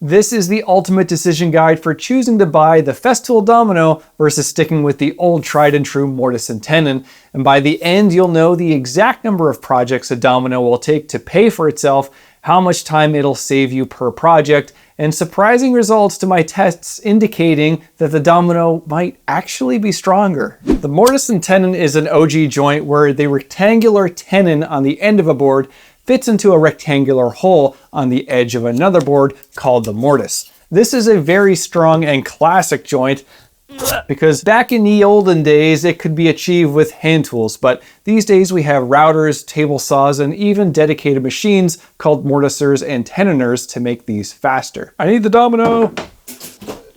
This is the ultimate decision guide for choosing to buy the Festool Domino versus sticking with the old tried and true mortise and tenon. And by the end, you'll know the exact number of projects a Domino will take to pay for itself, how much time it'll save you per project, and surprising results to my tests indicating that the Domino might actually be stronger. The mortise and tenon is an OG joint where the rectangular tenon on the end of a board fits into a rectangular hole on the edge of another board called the mortise. This is a very strong and classic joint because back in the olden days it could be achieved with hand tools, but these days we have routers, table saws, and even dedicated machines called mortisers and tenoners to make these faster. I need the Domino!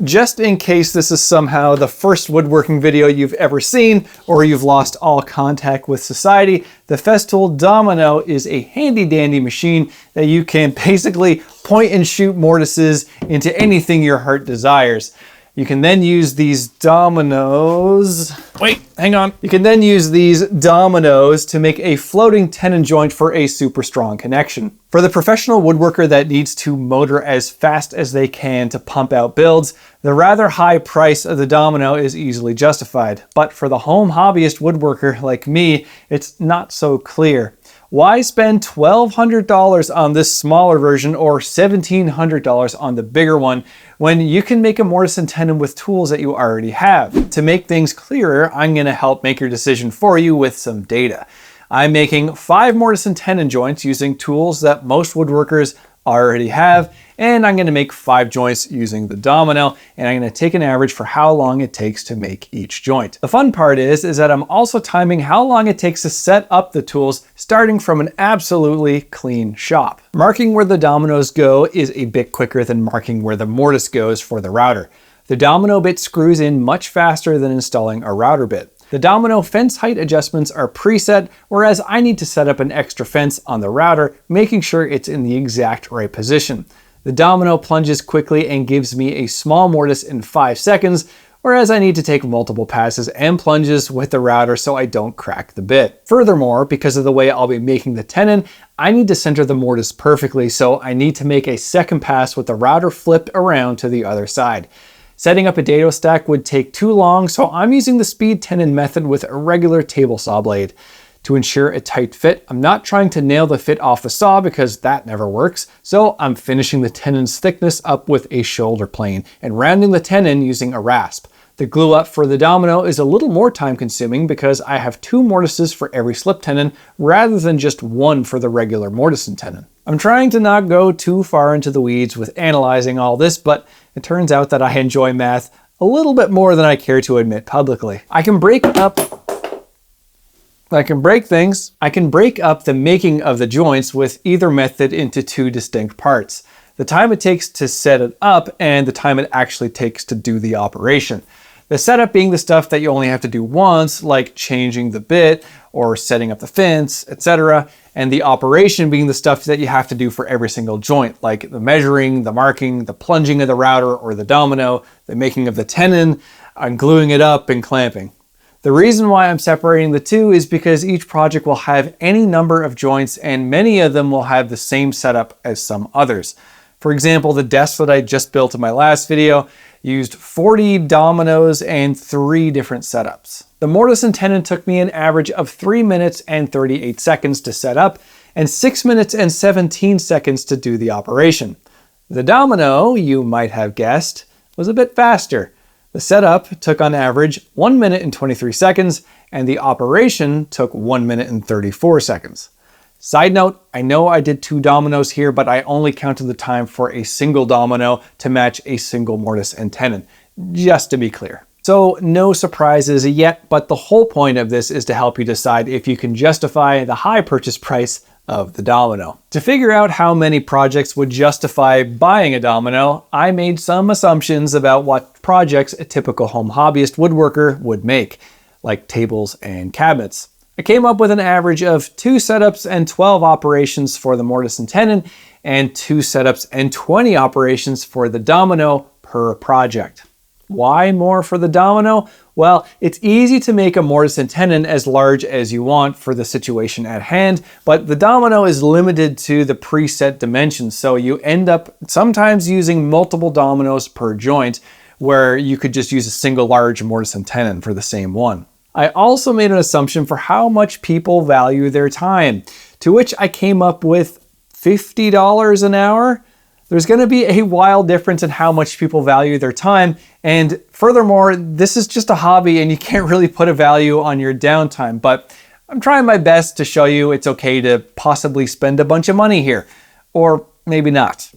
Just in case this is somehow the first woodworking video you've ever seen, or you've lost all contact with society, the Festool Domino is a handy dandy machine that you can basically point and shoot mortises into anything your heart desires. You can then use these dominoes. Wait, hang on. You can then use these dominoes to make a floating tenon joint for a super strong connection. For the professional woodworker that needs to motor as fast as they can to pump out builds, the rather high price of the Domino is easily justified. But for the home hobbyist woodworker like me, it's not so clear. Why spend $1,200 on this smaller version or $1,700 on the bigger one when you can make a mortise and tenon with tools that you already have? To make things clearer, I'm going to help make your decision for you with some data. I'm making 5 mortise and tenon joints using tools that most woodworkers already have, and I'm going to make 5 joints using the Domino, and I'm going to take an average for how long it takes to make each joint. The fun part is that I'm also timing how long it takes to set up the tools, starting from an absolutely clean shop. Marking where the dominoes go is a bit quicker than marking where the mortise goes for the router. The Domino bit screws in much faster than installing a router bit. The Domino fence height adjustments are preset, whereas I need to set up an extra fence on the router, making sure it's in the exact right position. The Domino plunges quickly and gives me a small mortise in 5 seconds, whereas I need to take multiple passes and plunges with the router so I don't crack the bit. Furthermore, because of the way I'll be making the tenon, I need to center the mortise perfectly, so I need to make a second pass with the router flipped around to the other side. Setting up a dado stack would take too long, so I'm using the speed tenon method with a regular table saw blade. To ensure a tight fit, I'm not trying to nail the fit off the saw because that never works, so I'm finishing the tenon's thickness up with a shoulder plane and rounding the tenon using a rasp. The glue up for the Domino is a little more time consuming because I have 2 mortises for every slip tenon rather than just 1 for the regular mortise and tenon. I'm trying to not go too far into the weeds with analyzing all this, but it turns out that I enjoy math a little bit more than I care to admit publicly. I can break up the making of the joints with either method into 2 distinct parts: the time it takes to set it up and the time it actually takes to do the operation. The setup being the stuff that you only have to do once, like changing the bit or setting up the fence, etc. And the operation being the stuff that you have to do for every single joint, like the measuring, the marking, the plunging of the router or the Domino, the making of the tenon, and gluing it up and clamping. The reason why I'm separating the 2 is because each project will have any number of joints and many of them will have the same setup as some others. For example, the desk that I just built in my last video used 40 dominoes and 3 different setups. The mortise and tenon took me an average of 3 minutes and 38 seconds to set up and 6 minutes and 17 seconds to do the operation. The Domino, you might have guessed, was a bit faster. The setup took on average 1 minute and 23 seconds and the operation took 1 minute and 34 seconds. Side note, I know I did 2 dominoes here, but I only counted the time for a single domino to match a single mortise and tenon, just to be clear. So no surprises yet, but the whole point of this is to help you decide if you can justify the high purchase price of the Domino. To figure out how many projects would justify buying a Domino, I made some assumptions about what projects a typical home hobbyist woodworker would make, like tables and cabinets. I came up with an average of 2 setups and 12 operations for the mortise and tenon, and 2 setups and 20 operations for the Domino per project. Why more for the Domino? Well, it's easy to make a mortise and tenon as large as you want for the situation at hand, but the domino is limited to the preset dimensions, so you end up sometimes using multiple dominoes per joint, where you could just use a single large mortise and tenon for the same one. I also made an assumption for how much people value their time, to which I came up with $50 an hour. There's going to be a wild difference in how much people value their time, and furthermore, this is just a hobby and you can't really put a value on your downtime, but I'm trying my best to show you it's okay to possibly spend a bunch of money here, or maybe not.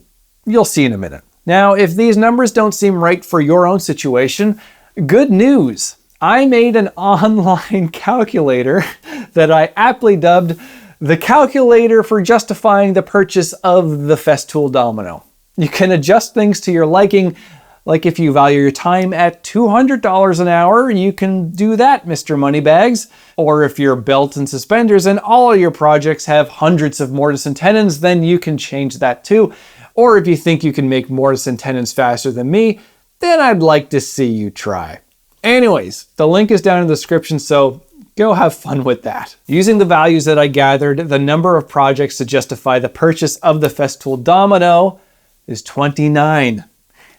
You'll see in a minute. Now, if these numbers don't seem right for your own situation, good news. I made an online calculator that I aptly dubbed the calculator for justifying the purchase of the Festool Domino. You can adjust things to your liking, like if you value your time at $200 an hour, you can do that, Mr. Moneybags. Or if you're belt and suspenders and all of your projects have hundreds of mortise and tenons, then you can change that too. Or if you think you can make mortise and tenons faster than me, then I'd like to see you try. Anyways, the link is down in the description, so go have fun with that. Using the values that I gathered, the number of projects to justify the purchase of the Festool Domino is 29.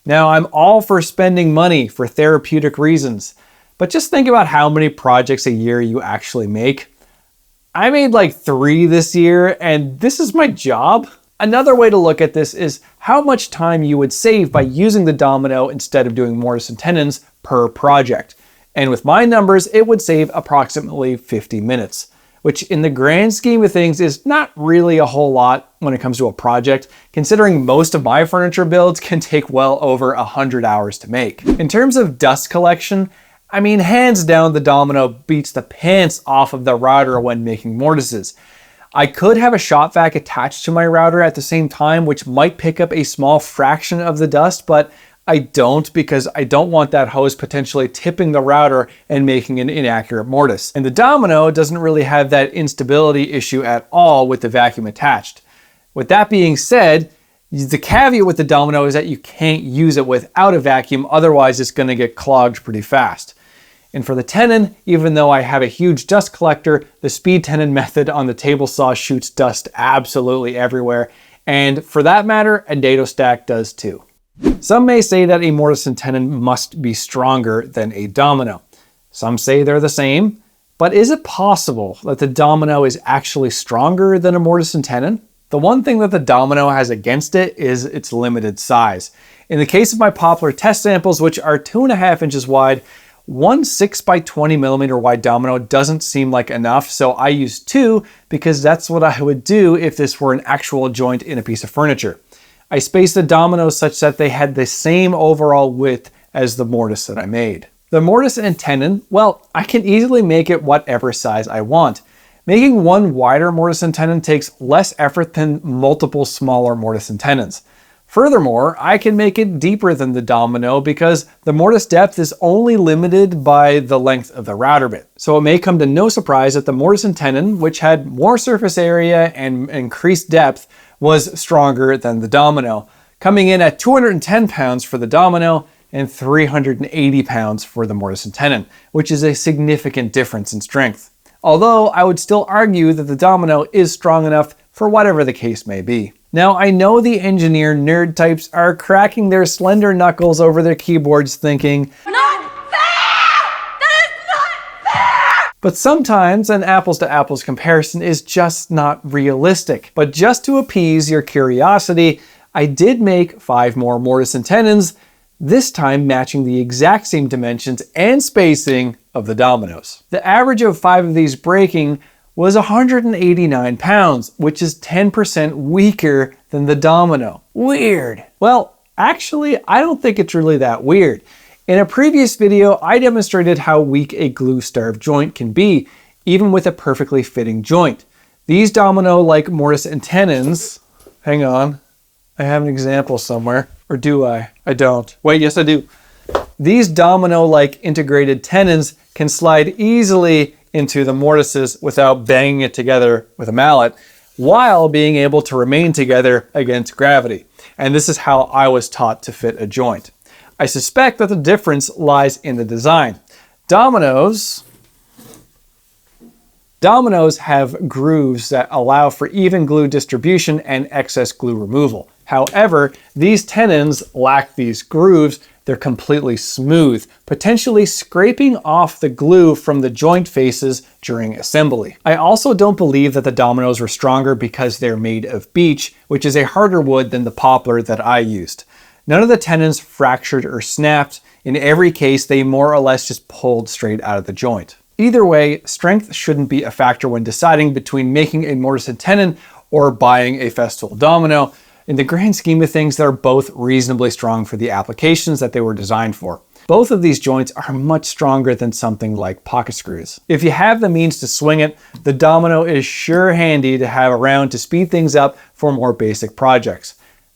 Now, I'm all for spending money for therapeutic reasons, but just think about how many projects a year you actually make. I made like 3 this year, and this is my job. Another way to look at this is how much time you would save by using the domino instead of doing mortise and tenons per project. And with my numbers, it would save approximately 50 minutes, which in the grand scheme of things is not really a whole lot when it comes to a project, considering most of my furniture builds can take well over 100 hours to make. In terms of dust collection, I mean, hands down, the domino beats the pants off of the router when making mortises. I could have a shop vac attached to my router at the same time, which might pick up a small fraction of the dust, but I don't, because I don't want that hose potentially tipping the router and making an inaccurate mortise. And the domino doesn't really have that instability issue at all with the vacuum attached. With that being said, the caveat with the domino is that you can't use it without a vacuum, otherwise it's going to get clogged pretty fast. And for the tenon, even though I have a huge dust collector, the speed tenon method on the table saw shoots dust absolutely everywhere. And for that matter, a dado stack does too. Some may say that a mortise and tenon must be stronger than a domino. Some say they're the same, but is it possible that the domino is actually stronger than a mortise and tenon? The one thing that the domino has against it is its limited size. In the case of my poplar test samples, which are 2.5 inches wide, one 6x20mm wide domino doesn't seem like enough, so I use 2 because that's what I would do if this were an actual joint in a piece of furniture. I spaced the dominoes such that they had the same overall width as the mortise that I made. The mortise and tenon, well, I can easily make it whatever size I want. Making one wider mortise and tenon takes less effort than multiple smaller mortise and tenons. Furthermore, I can make it deeper than the domino because the mortise depth is only limited by the length of the router bit. So it may come to no surprise that the mortise and tenon, which had more surface area and increased depth, was stronger than the domino, coming in at 210 pounds for the domino and 380 pounds for the mortise and tenon, which is a significant difference in strength. Although I would still argue that the domino is strong enough for whatever the case may be. Now, I know the engineer nerd types are cracking their slender knuckles over their keyboards thinking, "Not fair! That is not fair!" But sometimes an apples to apples comparison is just not realistic. But just to appease your curiosity, I did make 5 more mortise and tenons, this time matching the exact same dimensions and spacing of the dominoes. The average of 5 of these breaking was 189 pounds, which is 10% weaker than the domino. Weird. Well, actually, I don't think it's really that weird. In a previous video, I demonstrated how weak a glue-starved joint can be, even with a perfectly fitting joint. These domino-like mortise and tenons, hang on, I have an example somewhere. Or do I? I don't. Wait, yes I do. These domino-like integrated tenons can slide easily into the mortises without banging it together with a mallet, while being able to remain together against gravity. And this is how I was taught to fit a joint. I suspect that the difference lies in the design. Dominoes have grooves that allow for even glue distribution and excess glue removal. However, these tenons lack these grooves. They're completely smooth, potentially scraping off the glue from the joint faces during assembly. I also don't believe that the dominoes were stronger because they're made of beech, which is a harder wood than the poplar that I used. None of the tenons fractured or snapped. In every case, they more or less just pulled straight out of the joint. Either way, strength shouldn't be a factor when deciding between making a mortise and tenon or buying a Festool domino. In the grand scheme of things, they're both reasonably strong for the applications that they were designed for. Both of these joints are much stronger than something like pocket screws. If you have the means to swing it, the domino is sure handy to have around to speed things up for more basic projects.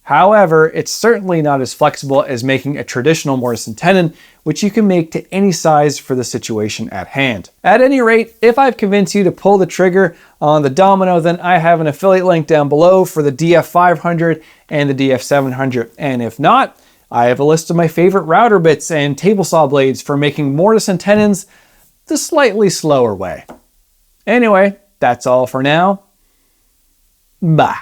However, it's certainly not as flexible as making a traditional mortise and tenon, which you can make to any size for the situation at hand. At any rate, if I've convinced you to pull the trigger on the domino, then I have an affiliate link down below for the DF500 and the DF700. And if not, I have a list of my favorite router bits and table saw blades for making mortise and tenons the slightly slower way. Anyway, that's all for now. Bye.